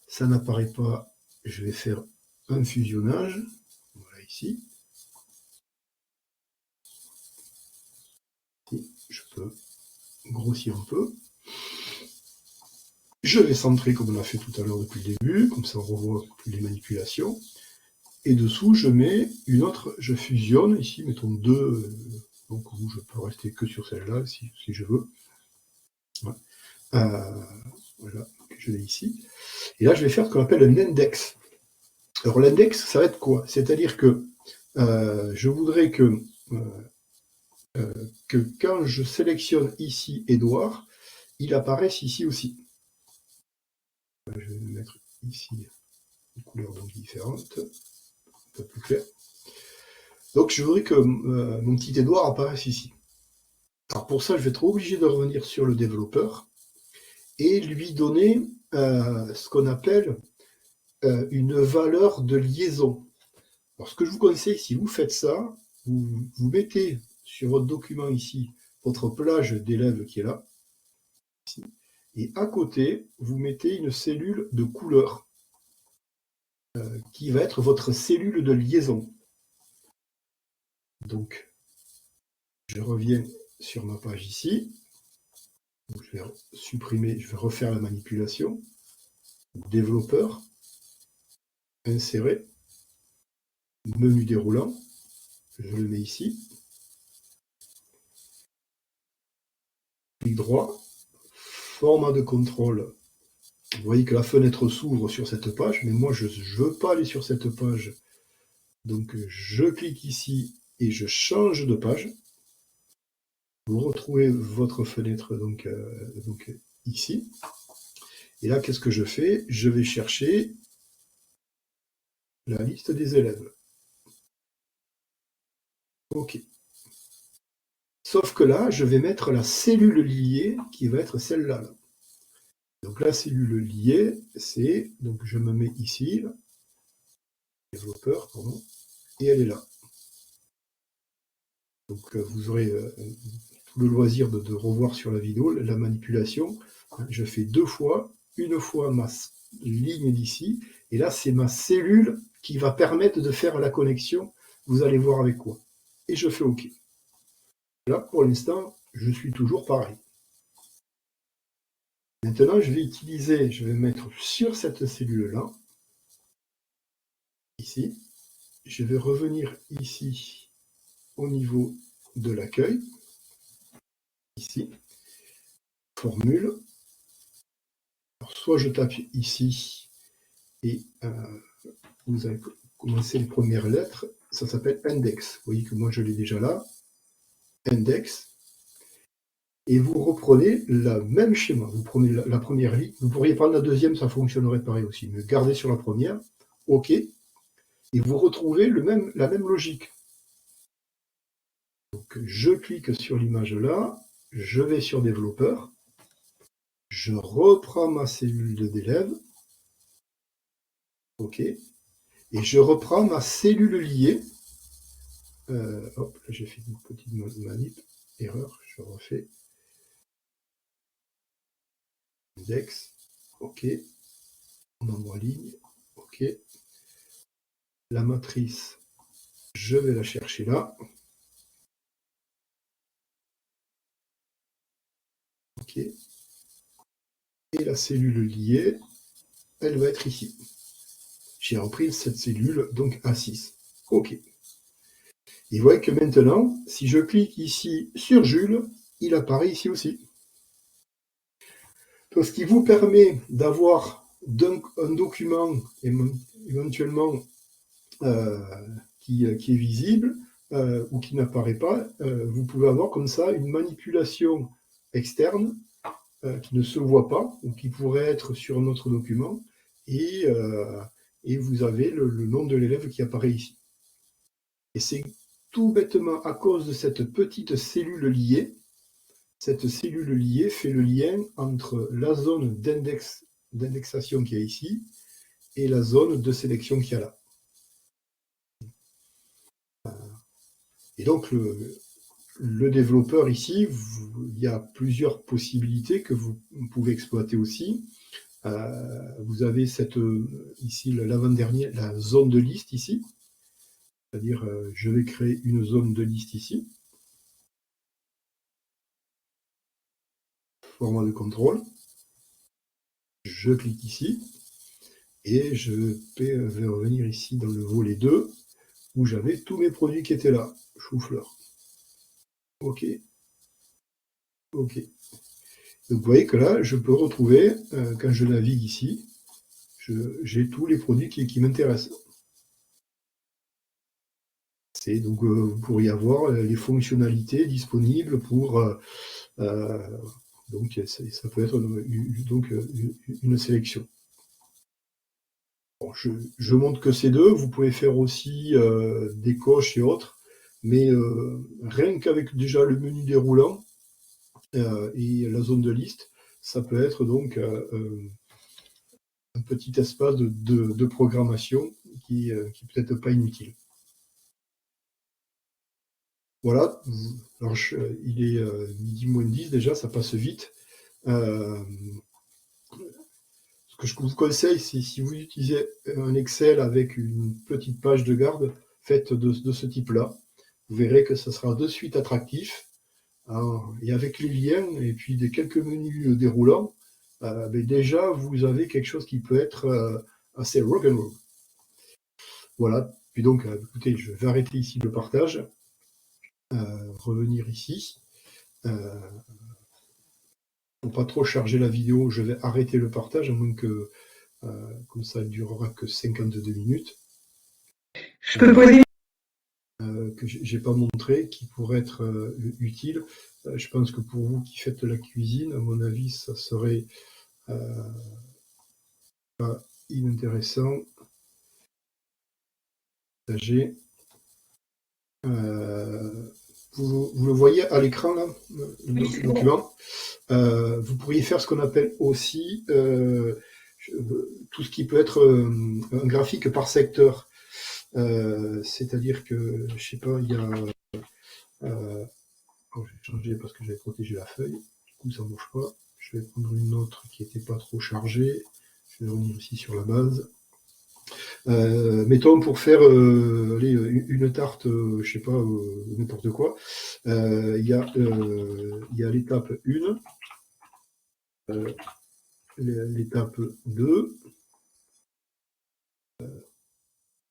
Ça n'apparaît pas, je vais faire un fusionnage. Voilà ici. Je peux grossir un peu. Je vais centrer comme on a fait tout à l'heure depuis le début, comme ça on revoit plus les manipulations. Et dessous, je mets une autre, je fusionne, ici, mettons deux, donc je peux rester que sur celle-là si je veux. Ouais. Voilà, je vais ici. Et là, je vais faire ce qu'on appelle un index. Alors l'index, ça va être quoi? C'est-à-dire que je voudrais que quand je sélectionne ici Édouard, il apparaisse ici aussi. Je vais mettre ici une couleur donc différente, un peu plus claire. Donc je voudrais que mon petit Édouard apparaisse ici. Alors pour ça, je vais être obligé de revenir sur le développeur et lui donner ce qu'on appelle une valeur de liaison. Alors ce que je vous conseille, si vous faites ça, vous mettez sur votre document ici votre plage d'élèves qui est là, ici, et à côté, vous mettez une cellule de couleur qui va être votre cellule de liaison. Donc, je reviens sur ma page ici. Donc, je vais supprimer, je vais refaire la manipulation. Développeur, insérer, menu déroulant, je le mets ici. Clic droit, format de contrôle. Vous voyez que la fenêtre s'ouvre sur cette page, mais moi je ne veux pas aller sur cette page. Donc je clique ici et je change de page. Vous retrouvez votre fenêtre donc ici. Et là, qu'est-ce que je fais? Je vais chercher la liste des élèves. OK. Sauf que là, je vais mettre la cellule liée qui va être celle-là. Là. Donc la cellule liée, c'est, donc je me mets ici, là, développeur, pardon, et elle est là. Donc vous aurez tout le loisir de revoir sur la vidéo la manipulation. Je fais deux fois, une fois ma ligne d'ici, et là c'est ma cellule qui va permettre de faire la connexion. Vous allez voir avec quoi. Et je fais OK. Là, pour l'instant, je suis toujours pareil. Maintenant, je vais mettre sur cette cellule-là, ici. Je vais revenir ici au niveau de l'accueil, ici, formule. Alors, soit je tape ici et vous allez commencer les premières lettres, ça s'appelle index. Vous voyez que moi je l'ai déjà là, index. Et vous reprenez le même schéma. Vous prenez la première ligne, vous pourriez prendre la deuxième, ça fonctionnerait pareil aussi, mais gardez sur la première, OK, et vous retrouvez la même logique. Donc je clique sur l'image là, je vais sur développeur, je reprends ma cellule d'élève, OK, et je reprends ma cellule liée. Hop, là j'ai fait une petite manip, erreur, je refais. Index, OK, on envoie ligne, OK. La matrice, je vais la chercher là. OK. Et la cellule liée, elle va être ici. J'ai repris cette cellule, donc A6. OK. Et vous voyez que maintenant, si je clique ici sur Jules, il apparaît ici aussi. Donc, ce qui vous permet d'avoir un document éventuellement qui est visible ou qui n'apparaît pas, vous pouvez avoir comme ça une manipulation externe qui ne se voit pas ou qui pourrait être sur notre document et et vous avez le nom de l'élève qui apparaît ici. Et c'est tout bêtement à cause de cette petite cellule liée. Cette cellule liée fait le lien entre la zone d'indexation qu'il y a ici et la zone de sélection qu'il y a là. Et donc, le développeur ici, il y a plusieurs possibilités que vous pouvez exploiter aussi. Vous avez ici l'avant-dernier, la zone de liste ici. C'est-à-dire, je vais créer une zone de liste ici. Format de contrôle. Je clique ici. Et je vais revenir ici dans le volet 2, où j'avais tous mes produits qui étaient là. Chou-fleur. OK. OK. Donc vous voyez que là, je peux retrouver, quand je navigue ici, j'ai tous les produits qui m'intéressent. Donc vous pourriez avoir les fonctionnalités disponibles pour... donc ça peut être une sélection. Bon, je montre que ces deux. Vous pouvez faire aussi des coches et autres, mais rien qu'avec déjà le menu déroulant et la zone de liste, ça peut être donc un petit espace de programmation qui peut-être pas inutile. Voilà, alors il est midi moins 10 déjà, ça passe vite. Ce que je vous conseille, c'est si vous utilisez un Excel avec une petite page de garde faite de ce type-là, vous verrez que ça sera de suite attractif. Et avec les liens et puis quelques menus déroulants, déjà vous avez quelque chose qui peut être assez rock'n'roll. Voilà, puis donc écoutez, je vais arrêter ici le partage, revenir ici. Pour pas trop charger la vidéo, je vais arrêter le partage, à moins que comme ça ne durera que 52 minutes. Je peux poser que j'ai pas montré, qui pourrait être utile. Je pense que pour vous qui faites la cuisine, à mon avis, ça serait pas inintéressant. Partager. Vous le voyez à l'écran là, le document. Vous pourriez faire ce qu'on appelle aussi tout ce qui peut être un graphique par secteur. C'est-à-dire que, je sais pas, il y a... j'ai changé parce que j'avais protégé la feuille. Du coup, ça ne marche pas. Je vais prendre une autre qui n'était pas trop chargée. Je vais revenir ici sur la base. Mettons pour faire une tarte, je sais pas, n'importe quoi. Il y a l'étape 1, l'étape 2.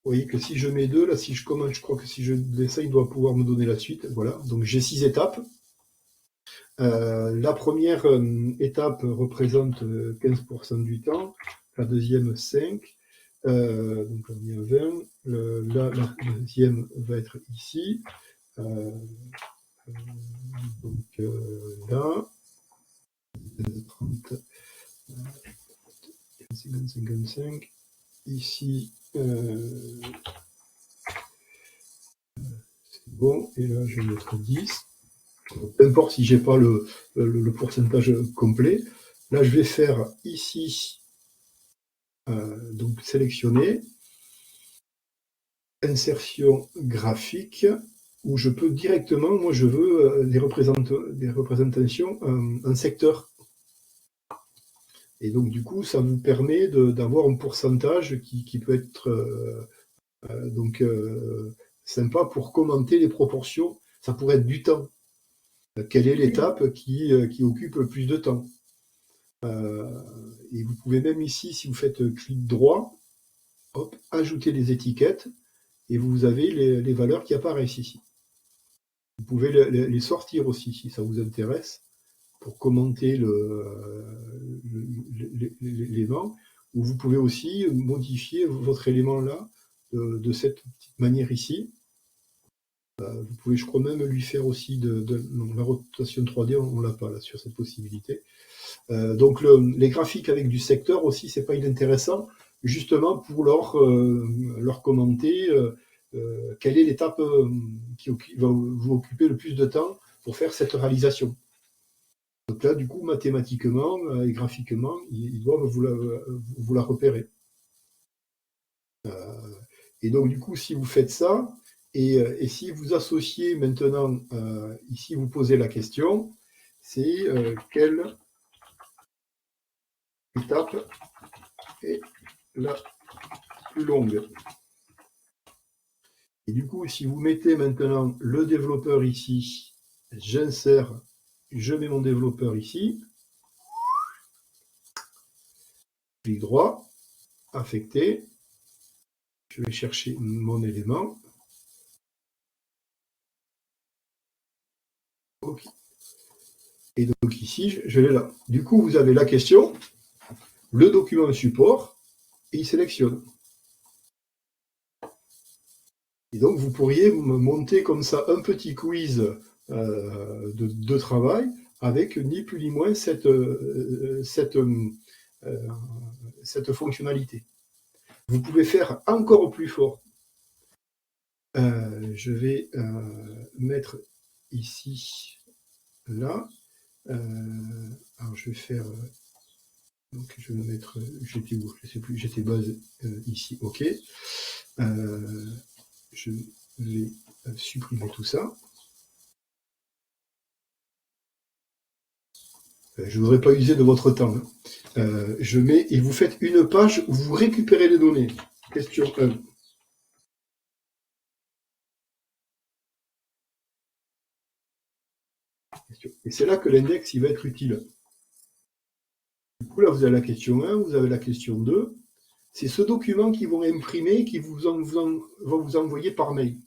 Vous voyez que si je mets 2, là, si je commence, je crois que si je l'essaye, il doit pouvoir me donner la suite. Voilà, donc j'ai 6 étapes. La première étape représente 15% du temps, la deuxième 5%. Donc on y a 20. La deuxième va être ici. Donc là, 30, 50, 55. Ici, c'est bon. Et là, je vais mettre 10. Peu importe si j'ai pas le pourcentage complet. Là, je vais faire ici. Donc sélectionner, insertion graphique, où je peux directement, moi je veux des représentations en secteur. Et donc du coup, ça vous permet d'avoir un pourcentage qui peut être sympa pour commenter les proportions. Ça pourrait être du temps. Quelle est l'étape qui occupe le plus de temps? Et vous pouvez même ici, si vous faites clic droit, hop, ajouter des étiquettes et vous avez les valeurs qui apparaissent ici. Vous pouvez les sortir aussi si ça vous intéresse pour commenter l'élément, ou vous pouvez aussi modifier votre élément là de cette petite manière ici. Vous pouvez, je crois même, lui faire aussi non, la rotation 3D, on ne l'a pas là sur cette possibilité. Donc les graphiques avec du secteur aussi, c'est pas inintéressant justement pour leur commenter quelle est l'étape qui va vous occuper le plus de temps pour faire cette réalisation. Donc là, du coup, mathématiquement et graphiquement, ils doivent vous la repérer. Et donc, du coup, si vous faites ça, et si vous associez maintenant, ici, vous posez la question, c'est quelle étape est la plus longue. Et du coup, si vous mettez maintenant le développeur ici, j'insère, je mets mon développeur ici, clic droit, affecté, je vais chercher mon élément. OK. Et donc ici, je l'ai là. Du coup, vous avez la question, le document support, et il sélectionne. Et donc, vous pourriez monter comme ça un petit quiz de travail avec ni plus ni moins cette fonctionnalité. Vous pouvez faire encore plus fort. Je vais mettre ici, là. Alors, je vais faire... donc, je vais mettre... J'étais où? Je ne sais plus. J'étais base ici. OK. Je vais supprimer tout ça. Je ne voudrais pas user de votre temps. Je mets, et vous faites une page où vous récupérez les données. Question 1. Et c'est là que l'index va être utile. Du coup, là, vous avez la question 1, vous avez la question 2. C'est ce document qu'ils vont imprimer, qui vont vous envoyer par mail.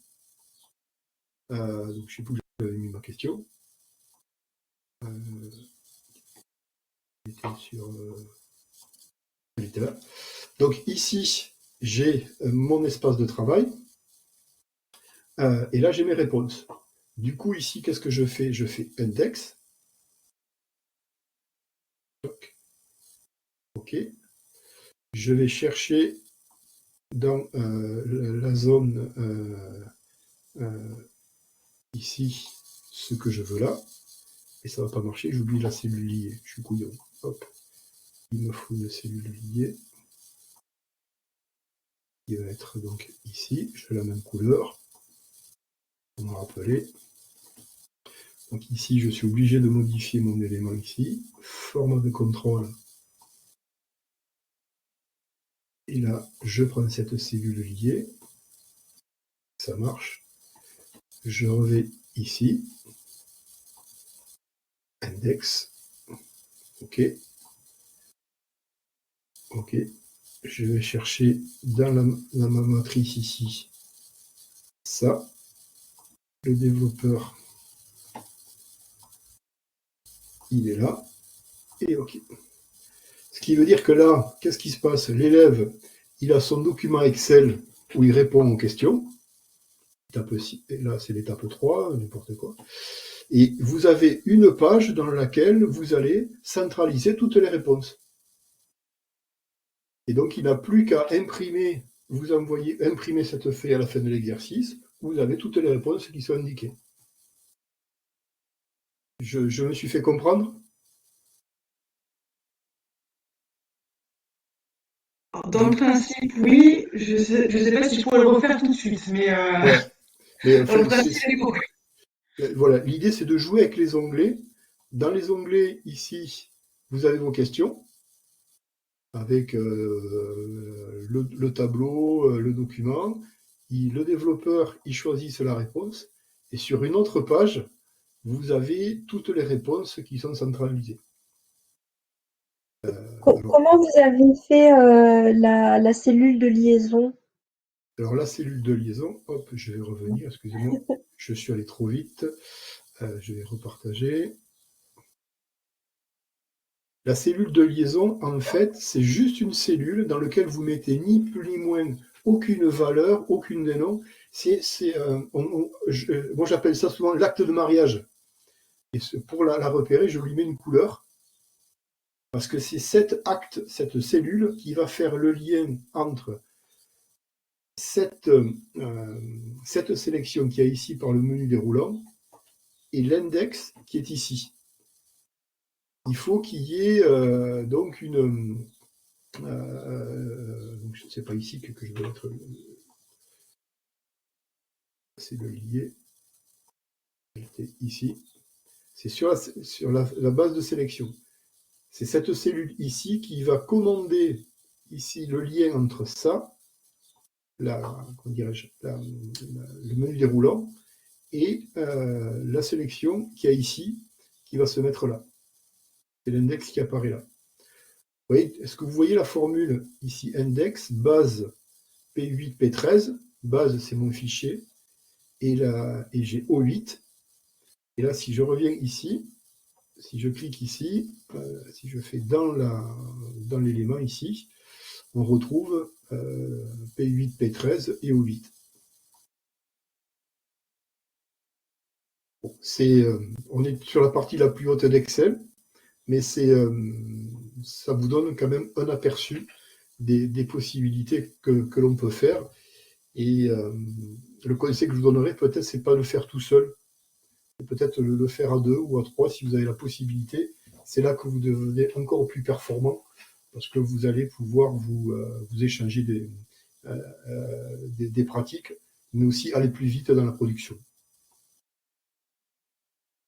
Donc, je sais plus où j'avais mis ma question. Elle était là. Donc, ici, j'ai mon espace de travail. Et là, j'ai mes réponses. Du coup, ici, qu'est-ce que je fais? Je fais index. OK. Je vais chercher dans la zone ici ce que je veux là. Et ça ne va pas marcher, j'oublie la cellule liée. Je suis couillon. Hop. Il me faut une cellule liée. Qui va être donc ici. Je fais la même couleur. On va rappeler. Donc ici, je suis obligé de modifier mon élément ici. Forme de contrôle. Et là, je prends cette cellule liée. Ça marche. Je reviens ici. Index. OK. OK. Je vais chercher dans ma matrice ici ça. Le développeur, il est là. Et OK. Ce qui veut dire que là, qu'est-ce qui se passe? L'élève, il a son document Excel où il répond aux questions. Et là, c'est l'étape 3, n'importe quoi. Et vous avez une page dans laquelle vous allez centraliser toutes les réponses. Et donc, il n'a plus qu'à imprimer, imprimer cette feuille à la fin de l'exercice, où vous avez toutes les réponses qui sont indiquées. Je me suis fait comprendre? Dans le principe, oui. Je sais pas si je pourrais le refaire tout de suite, mais, Ouais. Mais dans le principe, c'est bon. Voilà, l'idée c'est de jouer avec les onglets. Dans les onglets, ici, vous avez vos questions, avec le tableau, le document. Le développeur, il choisit la réponse. Et sur une autre page, vous avez toutes les réponses qui sont centralisées. Comment vous avez fait la cellule de liaison? Alors la cellule de liaison, hop, je vais revenir, excusez-moi, je suis allé trop vite. Je vais repartager. La cellule de liaison, en fait, c'est juste une cellule dans laquelle vous mettez ni plus ni moins aucune valeur, aucune des noms. Moi, j'appelle ça souvent l'acte de mariage. Et pour la repérer, je lui mets une couleur. Parce que c'est cet acte, cette cellule, qui va faire le lien entre cette sélection qu'il y a ici par le menu déroulant et l'index qui est ici. Il faut qu'il y ait donc une... donc c'est pas ici que je dois mettre... C'est le lié. C'est ici. C'est sur la base de sélection. C'est cette cellule ici qui va commander ici le lien entre ça, le menu déroulant, et la sélection qu'il y a ici, qui va se mettre là. C'est l'index qui apparaît là. Est-ce que vous voyez la formule ici, index, base P8, P13, base c'est mon fichier, et j'ai O8. Et là, si je reviens ici, si je clique ici, si je fais dans l'élément ici, on retrouve P8, P13 et O8. Bon, on est sur la partie la plus haute d'Excel, mais ça vous donne quand même un aperçu des possibilités que l'on peut faire. Et le conseil que je vous donnerai, peut-être, c'est pas de le faire tout seul, peut-être le faire à 2 ou à 3 si vous avez la possibilité. C'est là que vous devenez encore plus performant parce que vous allez pouvoir vous échanger des pratiques, mais aussi aller plus vite dans la production.